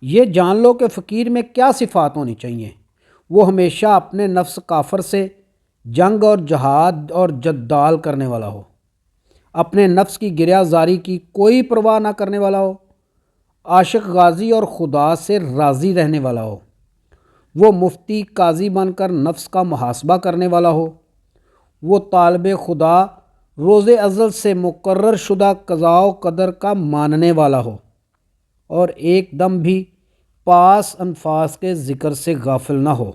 یہ جان لو کہ فقیر میں کیا صفات ہونی چاہیے۔ وہ ہمیشہ اپنے نفس کافر سے جنگ اور جہاد اور جدال کرنے والا ہو، اپنے نفس کی گریہ زاری کی کوئی پرواہ نہ کرنے والا ہو، عاشق غازی اور خدا سے راضی رہنے والا ہو، وہ مفتی قاضی بن کر نفس کا محاسبہ کرنے والا ہو، وہ طالب خدا روز ازل سے مقرر شدہ قضاء و قدر کا ماننے والا ہو، اور ایک دم بھی پاس انفاس کے ذکر سے غافل نہ ہو۔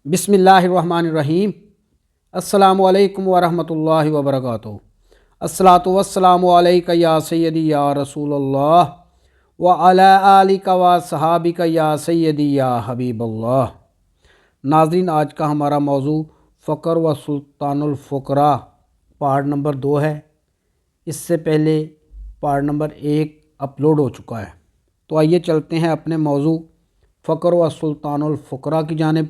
بسم اللہ الرحمن الرحیم۔ السلام علیکم ورحمۃ اللہ وبرکاتہ۔ الصلاۃ والسلام علیک یا سیدی یا رسول اللہ وعلی آلک و صحابک یا سیدی یا حبیب اللہ۔ ناظرین، آج کا ہمارا موضوع فقر و سلطان الفقراء پارٹ نمبر 2 ہے۔ اس سے پہلے پارٹ نمبر 1 اپلوڈ ہو چکا ہے، تو آئیے چلتے ہیں اپنے موضوع فقر و سلطان الفقراء کی جانب۔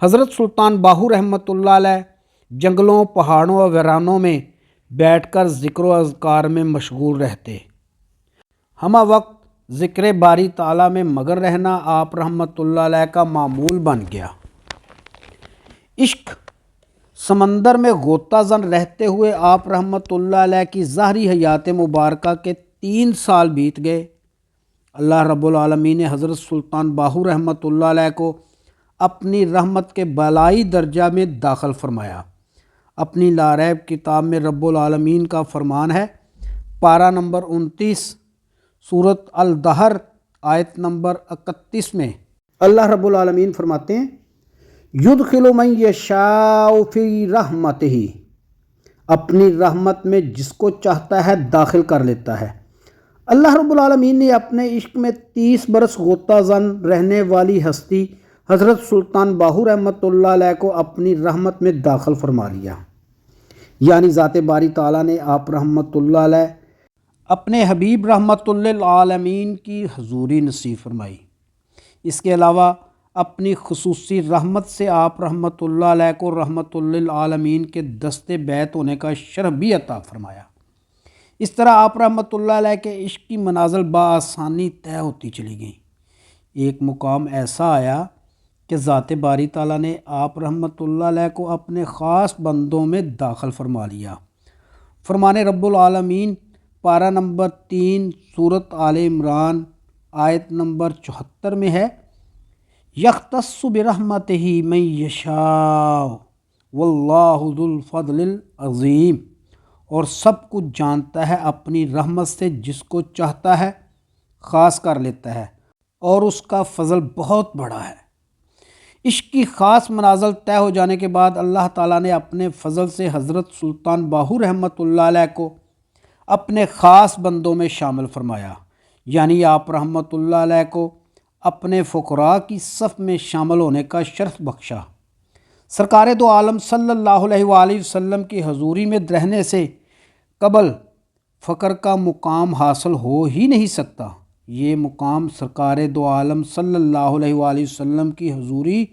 حضرت سلطان باہو رحمۃ اللہ علیہ جنگلوں، پہاڑوں اور ویرانوں میں بیٹھ کر ذکر و اذکار میں مشغول رہتے۔ ہمہ وقت ذکر باری تعالیٰ میں مگن رہنا آپ رحمۃ اللہ علیہ کا معمول بن گیا۔ عشق سمندر میں غوطہ زن رہتے ہوئے آپ رحمۃ اللہ علیہ کی ظاہری حیات مبارکہ کے 3 سال بیت گئے۔ اللہ رب العالمین نے حضرت سلطان باہو رحمۃ اللہ علیہ کو اپنی رحمت کے بالائی درجہ میں داخل فرمایا۔ اپنی لاریب کتاب میں رب العالمین کا فرمان ہے، پارہ نمبر 29 سورۃ الدہر آیت نمبر 31 میں اللہ رب العالمین فرماتے ہیں، یدخل من یشاء فی رحمتہ، اپنی رحمت میں جس کو چاہتا ہے داخل کر لیتا ہے۔ اللہ رب العالمین نے اپنے عشق میں 30 برس غوطہ زن رہنے والی ہستی حضرت سلطان باہو رحمۃ اللہ علیہ کو اپنی رحمت میں داخل فرما لیا، یعنی ذات باری تعالیٰ نے آپ رحمۃ اللہ علیہ اپنے حبیب رحمۃ للعالمین کی حضوری نصیب فرمائی۔ اس کے علاوہ اپنی خصوصی رحمت سے آپ رحمۃ اللہ علیہ کو رحمۃ للعالمین کے دست بیت ہونے کا شرف بھی عطا فرمایا۔ اس طرح آپ رحمۃ اللہ علیہ کے عشق کی منازل بآسانی طے ہوتی چلی گئیں۔ ایک مقام ایسا آیا کہ ذات باری تعالیٰ نے آپ رحمۃ اللہ علیہ کو اپنے خاص بندوں میں داخل فرما لیا۔ فرمان رب العالمین پارہ نمبر 3 سورۃ آل عمران آیت نمبر 74 میں ہے، یختص برحمتہ من یشاء واللہ ذو الفضل العظیم، اور سب کچھ جانتا ہے اپنی رحمت سے جس کو چاہتا ہے خاص کر لیتا ہے، اور اس کا فضل بہت بڑا ہے۔ عشق کی خاص منازل طے ہو جانے کے بعد اللہ تعالیٰ نے اپنے فضل سے حضرت سلطان باہو رحمۃ اللہ علیہ کو اپنے خاص بندوں میں شامل فرمایا، یعنی آپ رحمۃ اللہ علیہ کو اپنے فقراء کی صف میں شامل ہونے کا شرف بخشا۔ سرکار دو عالم صلی اللہ علیہ وآلہ وسلم کی حضوری میں رہنے سے قبل فقر کا مقام حاصل ہو ہی نہیں سکتا۔ یہ مقام سرکار دو عالم صلی اللہ علیہ وآلہ وسلم کی حضوری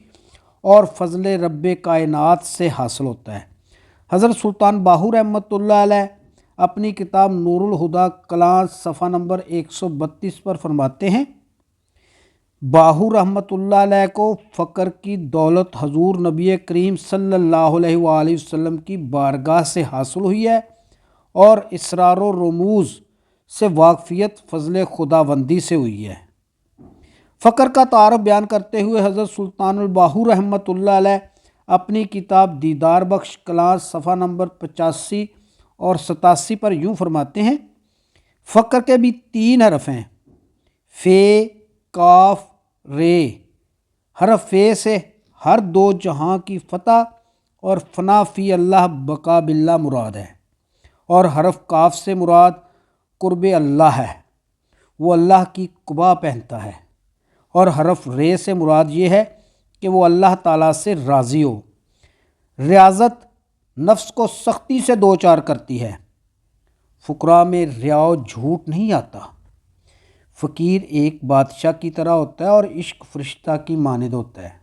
اور فضل رب کائنات سے حاصل ہوتا ہے۔ حضرت سلطان باہو رحمۃ اللہ علیہ اپنی کتاب نور الہدیٰ کلاں صفحہ نمبر 132 پر فرماتے ہیں، باہو رحمۃ اللہ علیہ کو فقر کی دولت حضور نبی کریم صلی اللہ علیہ وآلہ وسلم کی بارگاہ سے حاصل ہوئی ہے، اور اسرار و رموز سے واقفیت فضل خداوندی سے ہوئی ہے۔ فقر کا تعارف بیان کرتے ہوئے حضرت سلطان الباہو رحمۃ اللہ علیہ اپنی کتاب دیدار بخش کلاں صفحہ نمبر 85 اور 87 پر یوں فرماتے ہیں، فقر کے بھی 3 حرف ہیں، فے، کاف، رے۔ حرف فے سے ہر 2 جہاں کی فتح اور فنا فی اللہ بقا باللہ مراد ہے، اور حرف کاف سے مراد قرب اللہ ہے، وہ اللہ کی قبا پہنتا ہے، اور حرف رے سے مراد یہ ہے کہ وہ اللہ تعالیٰ سے راضی ہو۔ ریاضت نفس کو سختی سے دوچار کرتی ہے۔ فقراء میں ریا و جھوٹ نہیں آتا۔ فقیر ایک بادشاہ کی طرح ہوتا ہے اور عشق فرشتہ کی مانند ہوتا ہے۔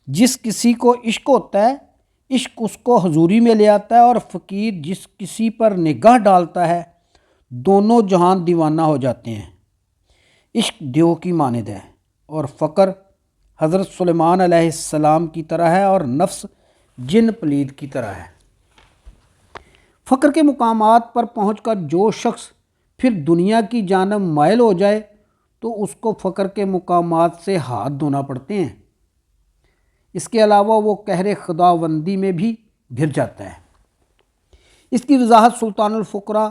جس کسی کو عشق ہوتا ہے، عشق اس کو حضوری میں لے آتا ہے، اور فقیر جس کسی پر نگاہ ڈالتا ہے، دونوں جہان دیوانہ ہو جاتے ہیں۔ عشق دیو کی مانند ہے، اور فقر حضرت سلیمان علیہ السلام کی طرح ہے اور نفس جن پلید کی طرح ہے۔ فقر کے مقامات پر پہنچ کر جو شخص پھر دنیا کی جانب مائل ہو جائے تو اس کو فقر کے مقامات سے ہاتھ دھونا پڑتے ہیں۔ اس کے علاوہ وہ قہر خداوندی میں بھی گر جاتا ہے۔ اس کی وضاحت سلطان الفقراء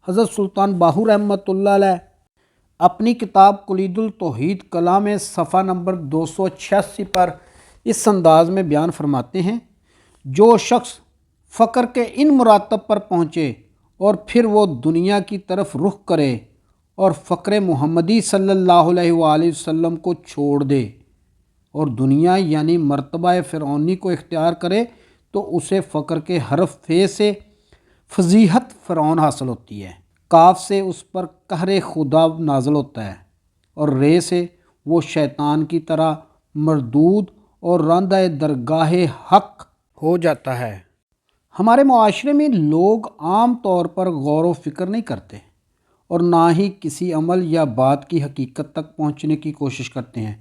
حضرت سلطان باہو رحمۃ اللہ علیہ اپنی کتاب کلید التوحید کلام صفحہ نمبر 286 پر اس انداز میں بیان فرماتے ہیں: جو شخص فقر کے ان مراتب پر پہنچے اور پھر وہ دنیا کی طرف رخ کرے اور فقر محمدی صلی اللہ علیہ وآلہ وسلم کو چھوڑ دے اور دنیا یعنی مرتبہ فرعونی کو اختیار کرے تو اسے فقر کے حرف فے سے فضیحت فرعون حاصل ہوتی ہے، کاف سے اس پر قہر خدا نازل ہوتا ہے، اور رے سے وہ شیطان کی طرح مردود اور راندہ درگاہ حق ہو جاتا ہے۔ ہمارے معاشرے میں لوگ عام طور پر غور و فکر نہیں کرتے اور نہ ہی کسی عمل یا بات کی حقیقت تک پہنچنے کی کوشش کرتے ہیں۔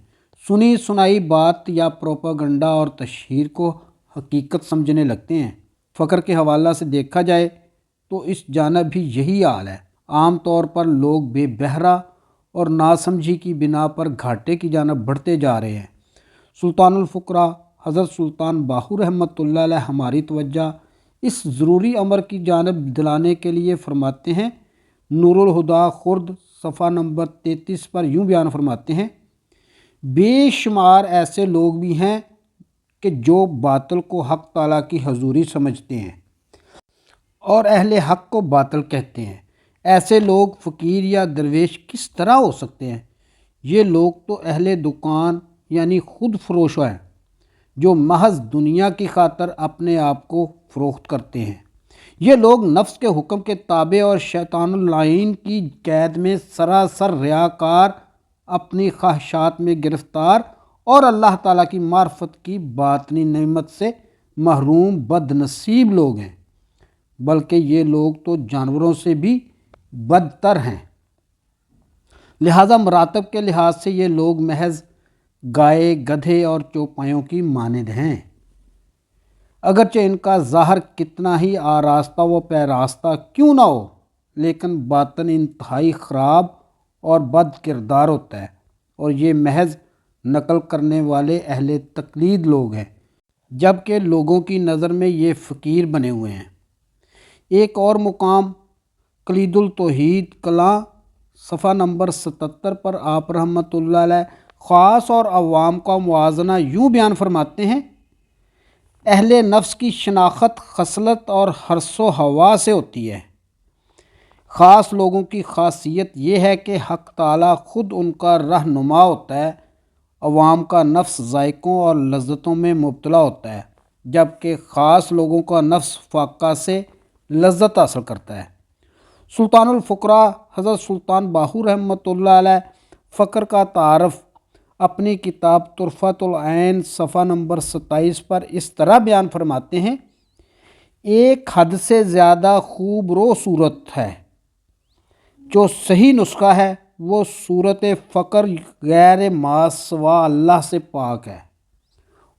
سنی سنائی بات یا پروپیگنڈا اور تشہیر کو حقیقت سمجھنے لگتے ہیں۔ فقر کے حوالہ سے دیکھا جائے تو اس جانب بھی یہی حال ہے۔ عام طور پر لوگ بے بہرا اور ناسمجھی کی بنا پر گھاٹے کی جانب بڑھتے جا رہے ہیں۔ سلطان الفقراء حضرت سلطان باہو رحمۃ اللہ علیہ ہماری توجہ اس ضروری امر کی جانب دلانے کے لیے فرماتے ہیں۔ نور الہدا خرد صفحہ نمبر 33 پر یوں بیان فرماتے ہیں: بے شمار ایسے لوگ بھی ہیں کہ جو باطل کو حق تعالیٰ کی حضوری سمجھتے ہیں اور اہل حق کو باطل کہتے ہیں۔ ایسے لوگ فقیر یا درویش کس طرح ہو سکتے ہیں؟ یہ لوگ تو اہل دکان یعنی خود فروش ہیں جو محض دنیا کی خاطر اپنے آپ کو فروخت کرتے ہیں۔ یہ لوگ نفس کے حکم کے تابع اور شیطان اللعین کی قید میں سراسر ریاکار، اپنی خواہشات میں گرفتار اور اللہ تعالیٰ کی معرفت کی باطنی نعمت سے محروم بد نصیب لوگ ہیں، بلکہ یہ لوگ تو جانوروں سے بھی بدتر ہیں۔ لہذا مراتب کے لحاظ سے یہ لوگ محض گائے، گدھے اور چوپایوں کی مانند ہیں۔ اگرچہ ان کا ظاہر کتنا ہی آراستہ و پیراستہ کیوں نہ ہو، لیکن باطن انتہائی خراب اور بد کردار ہوتا ہے، اور یہ محض نقل کرنے والے اہل تقلید لوگ ہیں، جبکہ لوگوں کی نظر میں یہ فقیر بنے ہوئے ہیں۔ ایک اور مقام کلید التوحید کلام صفحہ نمبر 77 پر آپ رحمۃ اللہ علیہ خاص اور عوام کا موازنہ یوں بیان فرماتے ہیں: اہل نفس کی شناخت خصلت اور حرص و ہوا سے ہوتی ہے۔ خاص لوگوں کی خاصیت یہ ہے کہ حق تعالیٰ خود ان کا رہنما ہوتا ہے، عوام کا نفس ذائقوں اور لذتوں میں مبتلا ہوتا ہے، جبکہ خاص لوگوں کا نفس فاقہ سے لذت حاصل کرتا ہے۔ سلطان الفقراء حضرت سلطان باہو رحمۃ اللہ علیہ فقر کا تعارف اپنی کتاب طرفۃ العین صفحہ نمبر 27 پر اس طرح بیان فرماتے ہیں: ایک حد سے زیادہ خوب رو صورت ہے۔ جو صحیح نسخہ ہے وہ صورت فقر غیر ما سوا اللہ سے پاک ہے،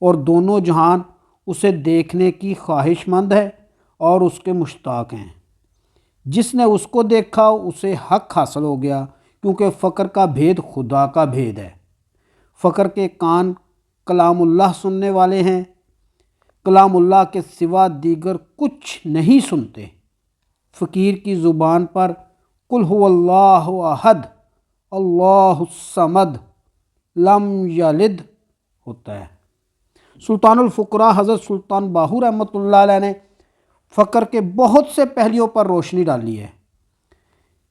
اور دونوں جہان اسے دیکھنے کی خواہش مند ہے اور اس کے مشتاق ہیں۔ جس نے اس کو دیکھا اسے حق حاصل ہو گیا، کیونکہ فقر کا بھید خدا کا بھید ہے۔ فقر کے کان کلام اللہ سننے والے ہیں، کلام اللہ کے سوا دیگر کچھ نہیں سنتے۔ فقیر کی زبان پر قل هو اللہ احد اللہ الصمد لم یلد ہوتا ہے۔ سلطان الفقراء حضرت سلطان باہو رحمۃ اللہ علیہ نے فقر کے بہت سے پہلوؤں پر روشنی ڈالی ہے۔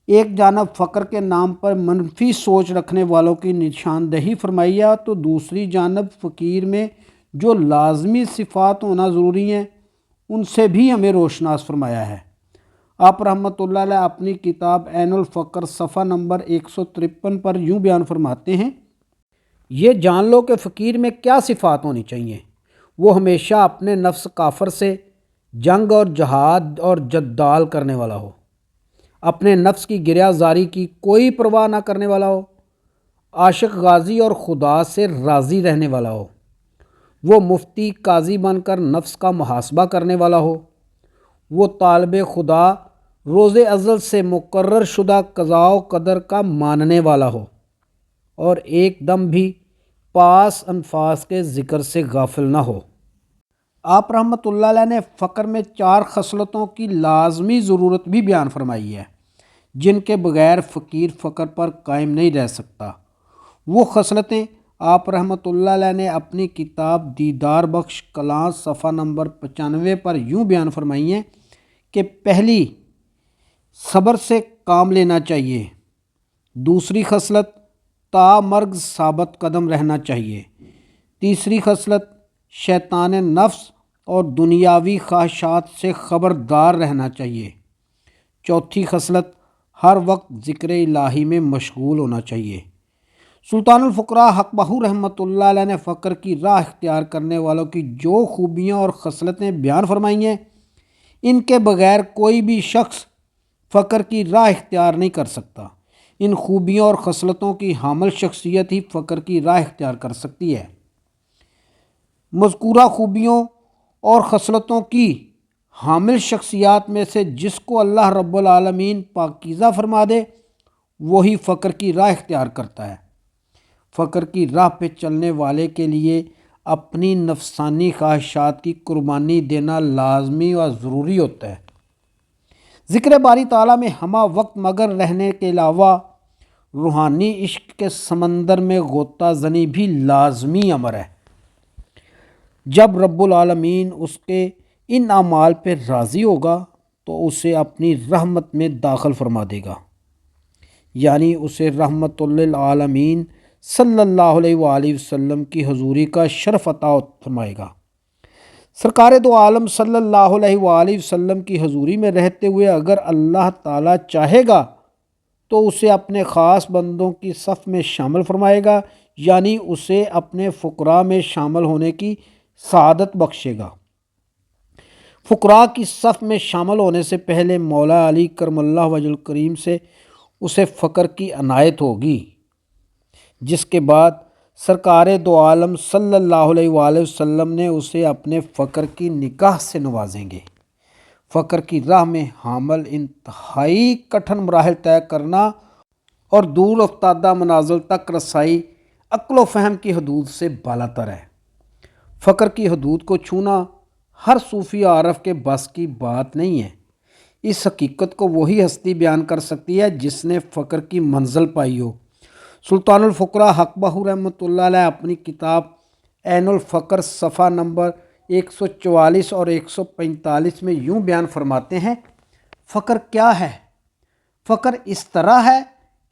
ایک جانب فقر کے نام پر منفی سوچ رکھنے والوں کی نشاندہی فرمائی ہے، تو دوسری جانب فقیر میں جو لازمی صفات ہونا ضروری ہیں ان سے بھی ہمیں روشناس فرمایا ہے۔ آپ رحمۃ اللہ علیہ اپنی کتاب عین الفقر صفحہ نمبر 153 پر یوں بیان فرماتے ہیں: یہ جان لو کہ فقیر میں کیا صفات ہونی چاہیے۔ وہ ہمیشہ اپنے نفس کافر سے جنگ اور جہاد اور جدال کرنے والا ہو، اپنے نفس کی گریہ زاری کی کوئی پرواہ نہ کرنے والا ہو، عاشق غازی اور خدا سے راضی رہنے والا ہو، وہ مفتی قاضی بن کر نفس کا محاسبہ کرنے والا ہو، وہ طالب خدا روز ازل سے مقرر شدہ قضاء و قدر کا ماننے والا ہو، اور ایک دم بھی پاس انفاس کے ذکر سے غافل نہ ہو۔ آپ رحمۃ اللہ علیہ نے فقر میں 4 خصلتوں کی لازمی ضرورت بھی بیان فرمائی ہے جن کے بغیر فقیر فقر پر قائم نہیں رہ سکتا۔ وہ خصلتیں آپ رحمۃ اللہ علیہ نے اپنی کتاب دیدار بخش کلاں صفحہ نمبر 95 پر یوں بیان فرمائی ہیں کہ پہلی، صبر سے کام لینا چاہیے۔ دوسری خصلت، تا مرگ ثابت قدم رہنا چاہیے۔ تیسری خصلت، شیطان نفس اور دنیاوی خواہشات سے خبردار رہنا چاہیے۔ چوتھی خصلت، ہر وقت ذکر الہی میں مشغول ہونا چاہیے۔ سلطان الفقراء حق بہو رحمۃ اللہ علیہ نے فقر کی راہ اختیار کرنے والوں کی جو خوبیاں اور خصلتیں بیان فرمائی ہیں، ان کے بغیر کوئی بھی شخص فقر کی راہ اختیار نہیں کر سکتا۔ ان خوبیوں اور خصلتوں کی حامل شخصیت ہی فقر کی راہ اختیار کر سکتی ہے۔ مذکورہ خوبیوں اور خصلتوں کی حامل شخصیات میں سے جس کو اللہ رب العالمین پاکیزہ فرما دے وہی فقر کی راہ اختیار کرتا ہے۔ فقر کی راہ پہ چلنے والے کے لیے اپنی نفسانی خواہشات کی قربانی دینا لازمی و ضروری ہوتا ہے۔ ذکر باری تعالیٰ میں ہمہ وقت مگن رہنے کے علاوہ روحانی عشق کے سمندر میں غوطہ زنی بھی لازمی امر ہے۔ جب رب العالمین اس کے ان اعمال پہ راضی ہوگا تو اسے اپنی رحمت میں داخل فرما دے گا، یعنی اسے رحمت للعالمین صلی اللہ علیہ وآلہ وسلم کی حضوری کا شرف عطا فرمائے گا۔ سرکار دو عالم صلی اللہ علیہ وآلہ وسلم کی حضوری میں رہتے ہوئے اگر اللہ تعالیٰ چاہے گا تو اسے اپنے خاص بندوں کی صف میں شامل فرمائے گا، یعنی اسے اپنے فقراء میں شامل ہونے کی سعادت بخشے گا۔ فقراء کی صف میں شامل ہونے سے پہلے مولا علی کرم اللہ وجہ الکریم سے اسے فقر کی عنایت ہوگی، جس کے بعد سرکار دو عالم صلی اللہ علیہ وآلہ وسلم نے اسے اپنے فقر کی نگاہ سے نوازیں گے۔ فقر کی راہ میں حامل انتہائی کٹھن مراحل طے کرنا اور دور افتادہ منازل تک رسائی عقل و فہم کی حدود سے بالاتر ہے۔ فقر کی حدود کو چھونا ہر صوفی عارف کے بس کی بات نہیں ہے۔ اس حقیقت کو وہی ہستی بیان کر سکتی ہے جس نے فقر کی منزل پائی ہو۔ سلطان الفقراء حق بہو رحمۃ اللہ علیہ اپنی کتاب عین الفقر صفحہ نمبر 144 اور 145 میں یوں بیان فرماتے ہیں، فقر کیا ہے؟ فقر اس طرح ہے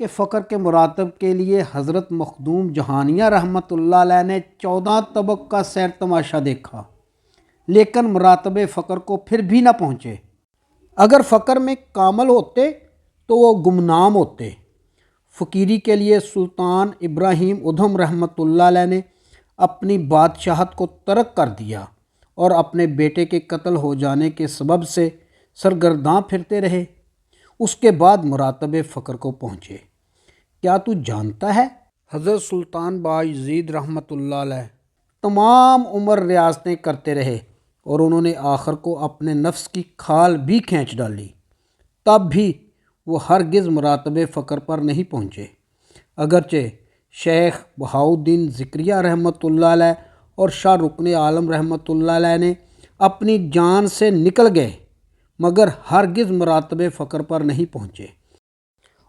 کہ فقر کے مراتب کے لیے حضرت مخدوم جہانیہ رحمۃ اللہ علیہ نے 14 طبق کا سیر تماشا دیکھا، لیکن مراتب فقر کو پھر بھی نہ پہنچے۔ اگر فقر میں کامل ہوتے تو وہ گمنام ہوتے۔ فقیری کے لیے سلطان ابراہیم ادھم رحمۃ اللہ علیہ نے اپنی بادشاہت کو ترک کر دیا اور اپنے بیٹے کے قتل ہو جانے کے سبب سے سرگرداں پھرتے رہے۔ اس کے بعد مراتب فقر کو پہنچے۔ کیا تو جانتا ہے حضرت سلطان بایزید رحمۃ اللہ علیہ تمام عمر ریاستیں کرتے رہے اور انہوں نے آخر کو اپنے نفس کی کھال بھی کھینچ ڈالی، تب بھی وہ ہرگز مراتب فقر پر نہیں پہنچے۔ اگرچہ شیخ بہاؤالدین ذکریہ رحمۃ اللہ علیہ اور شاہ رکن عالم رحمۃ اللہ علیہ نے اپنی جان سے نکل گئے مگر ہرگز مراتب فقر پر نہیں پہنچے۔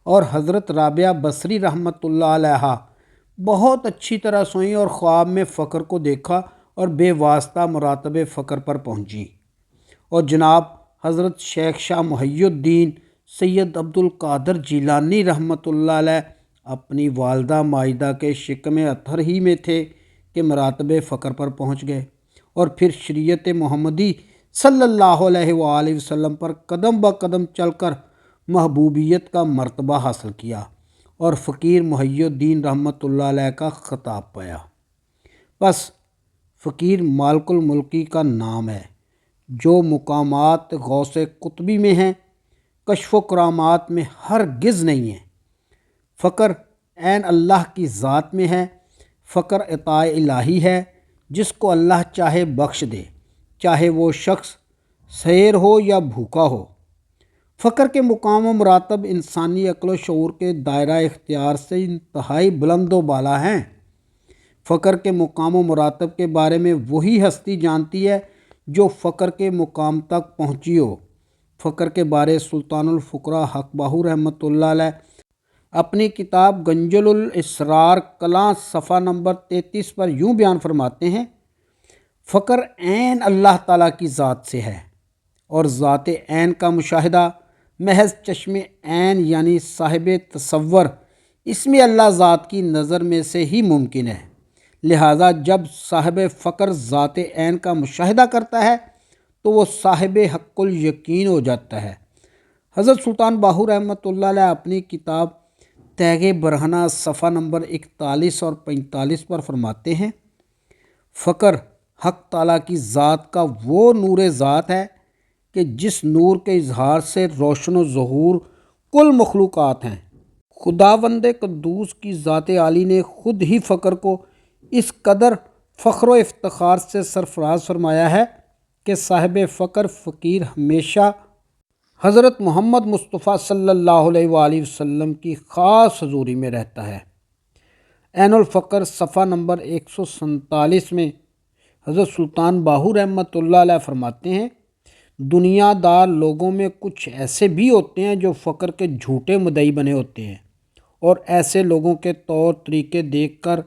اور حضرت رابعہ بصری رحمۃ اللہ علیہ بہت اچھی طرح سوئیں اور خواب میں فقر کو دیکھا اور بے واسطہ مراتب فقر پر پہنچی۔ اور جناب حضرت شیخ شاہ محی الدین سید عبد القادر جیلانی رحمۃ اللہ علیہ اپنی والدہ مائدہ کے شکم اطہر ہی میں تھے کہ مراتب فقر پر پہنچ گئے اور پھر شریعت محمدی صلی اللہ علیہ وآلہ وسلم پر قدم بہ قدم چل کر محبوبیت کا مرتبہ حاصل کیا اور فقیر محی الدین رحمۃ اللہ علیہ کا خطاب پایا۔ بس فقیر مالک الملکی کا نام ہے، جو مقامات غوث قطبی میں ہیں کشف و کرامات میں ہرگز نہیں ہے۔ فقر عین اللہ کی ذات میں ہے۔ فقر عطا الہی ہے، جس کو اللہ چاہے بخش دے، چاہے وہ شخص سیر ہو یا بھوکا ہو۔ فقر کے مقام و مراتب انسانی عقل و شعور کے دائرہ اختیار سے انتہائی بلند و بالا ہیں۔ فقر کے مقام و مراتب کے بارے میں وہی ہستی جانتی ہے جو فقر کے مقام تک پہنچی ہو۔ فقر کے بارے سلطان الفقراء حق باہو رحمۃ اللہ علیہ اپنی کتاب گنجل الاسرار کلاں صفحہ نمبر 33 پر یوں بیان فرماتے ہیں: فقر عین اللہ تعالیٰ کی ذات سے ہے، اور ذات عین کا مشاہدہ محض چشم عین یعنی صاحب تصور اس میں اللہ ذات کی نظر میں سے ہی ممکن ہے۔ لہٰذا جب صاحب فقر ذات عین کا مشاہدہ کرتا ہے تو وہ صاحب حق الیقین ہو جاتا ہے۔ حضرت سلطان باہو رحمۃ اللہ علیہ اپنی کتاب تیغ برہنہ صفحہ نمبر 41 اور 45 پر فرماتے ہیں: فقر حق تعالیٰ کی ذات کا وہ نور ذات ہے کہ جس نور کے اظہار سے روشن و ظہور کل مخلوقات ہیں۔ خداوند قدوس کی ذات عالی نے خود ہی فقر کو اس قدر فخر و افتخار سے سرفراز فرمایا ہے کہ صاحب فقر فقیر ہمیشہ حضرت محمد مصطفیٰ صلی اللہ علیہ وآلہ وسلم کی خاص حضوری میں رہتا ہے۔ عین الفقر صفحہ نمبر 147 میں حضرت سلطان باہو رحمۃ اللہ علیہ فرماتے ہیں: دنیا دار لوگوں میں کچھ ایسے بھی ہوتے ہیں جو فقر کے جھوٹے مدعی بنے ہوتے ہیں، اور ایسے لوگوں کے طور طریقے دیکھ کر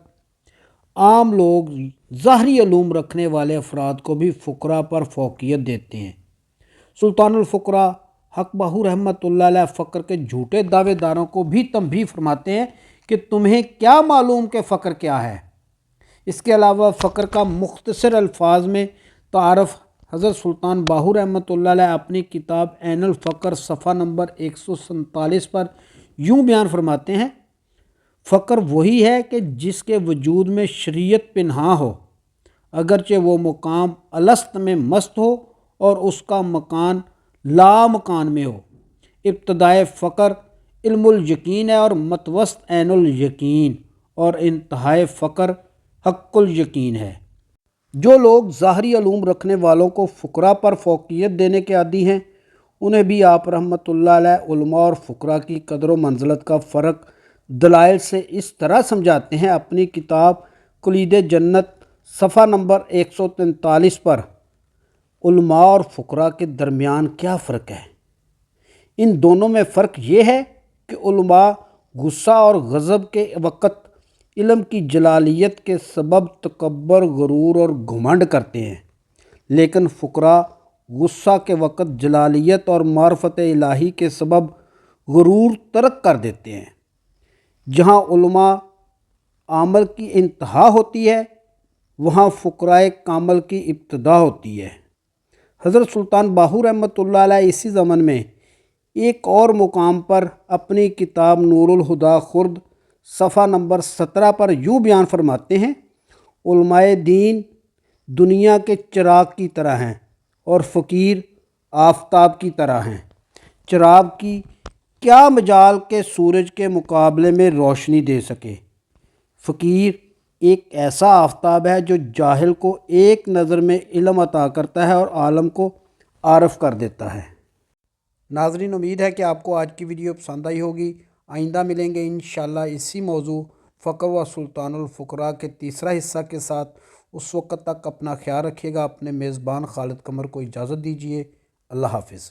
عام لوگ ظاہری علوم رکھنے والے افراد کو بھی فقراء پر فوقیت دیتے ہیں۔ سلطان الفقراء حق باہو رحمۃ اللہ علیہ فقر کے جھوٹے دعوے داروں کو بھی تنبیہ فرماتے ہیں کہ تمہیں کیا معلوم کہ فقر کیا ہے۔ اس کے علاوہ فقر کا مختصر الفاظ میں تعارف حضرت سلطان باہو رحمۃ اللہ علیہ اپنی کتاب عین الفقر صفحہ نمبر 147 پر یوں بیان فرماتے ہیں: فقر وہی ہے کہ جس کے وجود میں شریعت پنہاں ہو، اگرچہ وہ مقام الست میں مست ہو اور اس کا مکان لا مکان میں ہو۔ ابتدائے فقر علم الیقین ہے اور متوسط عین الیقین، اور انتہائے فقر حق الیقین ہے۔ جو لوگ ظاہری علوم رکھنے والوں کو فقراء پر فوقیت دینے کے عادی ہیں، انہیں بھی آپ رحمۃ اللہ علیہ علماء اور فقراء کی قدر و منزلت کا فرق دلائل سے اس طرح سمجھاتے ہیں۔ اپنی کتاب کلید جنت صفحہ نمبر 143 پر علماء اور فقراء کے درمیان کیا فرق ہے؟ ان دونوں میں فرق یہ ہے کہ علماء غصہ اور غضب کے وقت علم کی جلالیت کے سبب تکبر، غرور اور گھمنڈ کرتے ہیں، لیکن فقراء غصہ کے وقت جلالیت اور معرفت الہی کے سبب غرور ترک کر دیتے ہیں۔ جہاں علماء عمل کی انتہا ہوتی ہے، وہاں فقراء کامل کی ابتدا ہوتی ہے۔ حضرت سلطان باہو رحمۃ اللہ علیہ اسی زمن میں ایک اور مقام پر اپنی کتاب نور الہدیٰ خرد صفحہ نمبر 17 پر یوں بیان فرماتے ہیں: علماء دین دنیا کے چراغ کی طرح ہیں اور فقیر آفتاب کی طرح ہیں۔ چراغ کی کیا مجال کہ سورج کے مقابلے میں روشنی دے سکے؟ فقیر ایک ایسا آفتاب ہے جو جاہل کو ایک نظر میں علم عطا کرتا ہے اور عالم کو عارف کر دیتا ہے۔ ناظرین، امید ہے کہ آپ کو آج کی ویڈیو پسند آئی ہوگی۔ آئندہ ملیں گے انشاءاللہ اسی موضوع فقر و سلطان الفقراء کے تیسرا حصہ کے ساتھ۔ اس وقت تک اپنا خیال رکھیے گا۔ اپنے میزبان خالد قمر کو اجازت دیجیے۔ اللہ حافظ۔